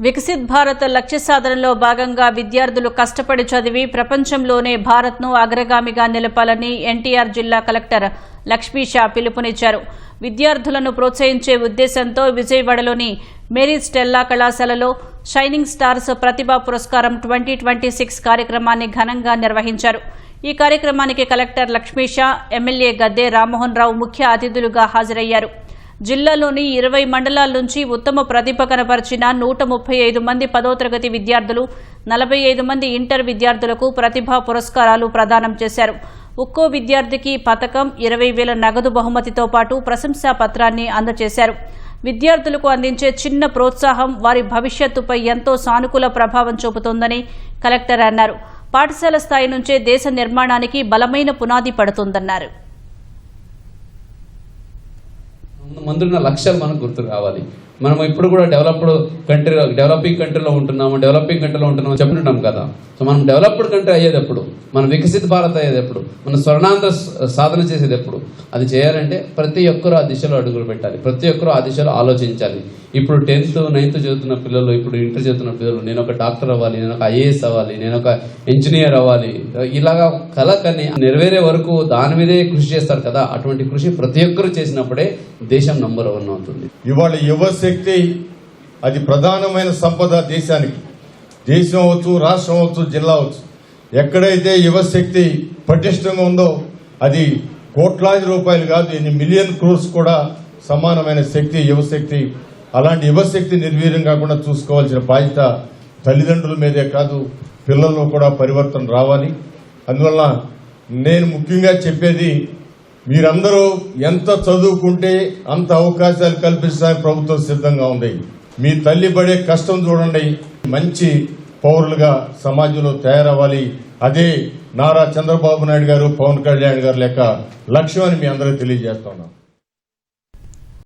వికసిత్ భారత్ లక్ష్య సాధనలో భాగంగా విద్యార్థులు కష్టపడి చదివి ప్రపంచంలోనే భారత్ను అగ్రగామిగా నిలపాలని ఎన్టీఆర్ జిల్లా కలెక్టర్ లక్ష్మీషా పిలుపునిచ్చారు. విద్యార్థులను ప్రోత్సహించే ఉద్దేశంతో విజయవాడలోని మేరీ స్టెల్లా కళాశాలలో షైనింగ్ స్టార్స్ ప్రతిభా పురస్కారం 2026 కార్యక్రమాన్ని ఘనంగా నిర్వహించారు. ఈ కార్యక్రమానికి కలెక్టర్ లక్ష్మీషా, ఎమ్మెల్యే గద్దె రామ్మోహన్ రావు ముఖ్య అతిథులుగా హాజరయ్యారు. జిల్లాలోని 20 మండలాల నుంచి ఉత్తమ ప్రతిభ కనపరిచిన 135 మంది 10వ తరగతి విద్యార్థులు, 45 మంది ఇంటర్ విద్యార్థులకు ప్రతిభా పురస్కారాలు ప్రదానం చేశారు. ఒక్కో విద్యార్థికి పతకం, 20,000 నగదు బహుమతితో పాటు ప్రశంసా పత్రాన్ని అందజేశారు. విద్యార్థులకు అందించే చిన్న ప్రోత్సాహం వారి భవిష్యత్తుపై ఎంతో సానుకూల ప్రభావం చూపుతోందని కలెక్టర్ అన్నారు. పాఠశాల స్థాయి నుంచే దేశ నిర్మాణానికి బలమైన పునాది పడుతుందన్నారు. మందున్న లక్ష్యాలు మనకు గుర్తు రావాలి. మనం ఇప్పుడు కూడా డెవలపింగ్ కంట్రీలో ఉంటున్నాము చెప్తుంటాం కదా. సో మనం డెవలప్డ్ కంట్రీ అయ్యేటప్పుడు, మనం వికసిత భారత్ అయ్యేటప్పుడు, మనం స్వర్ణాంధ్ర సాధన చేసేటప్పుడు అది చేయాలంటే ప్రతి ఒక్కరూ ఆ దిశలో అడుగులు పెట్టాలి, ప్రతి ఒక్కరూ ఆ దిశలో ఆలోచించాలి. ఇప్పుడు 10th, 9th చదువుతున్న పిల్లలు, ఇప్పుడు ఇంటర్ చదువుతున్న పిల్లలు, నేను ఒక డాక్టర్ అవ్వాలి, నేను ఒక IAS అవ్వాలి, నేను ఒక ఇంజనీర్ అవ్వాలి, ఇలాగా కళకని నెరవేరే వరకు దాని మీదే కృషి చేస్తారు కదా. అటువంటి కృషి ప్రతి ఒక్కరు చేసినప్పుడే దేశం నంబర్ 1 అవుతుంది. ఇవాళ యువశక్తి అది ప్రధానమైన సంపద దేశానికి. దేశం అవచ్చు, రాష్ట్రం అవచ్చు, జిల్లా అవచ్చు, ఎక్కడైతే యువశక్తి పటిష్టంగా ఉందో అది కోట్లాది రూపాయలు కాదు, ఎన్ని మిలియన్ క్రోర్స్ కూడా సమానమైన శక్తి యువశక్తి. అలాంటి యువశక్తి నిర్వీర్యం కాకుండా చూసుకోవాల్సిన బాధ్యత తల్లిదండ్రుల మీదే కాదు, పిల్లల్లో కూడా పరివర్తన రావాలి. అందువల్ల నేను ముఖ్యంగా చెప్పేది, మీరందరూ ఎంత చదువుకుంటే అంత అవకాశాలు కల్పించడానికి ప్రభుత్వం సిద్ధంగా ఉంది. మీ తల్లి పడే కష్టం చూడండి, మంచి పౌరులుగా సమాజంలో తయారవ్వాలి. అదే నారా చంద్రబాబు నాయుడు గారు, పవన్ కళ్యాణ్ గారు లెక్క లక్ష్యం అని మీ అందరూ తెలియజేస్తున్నాం.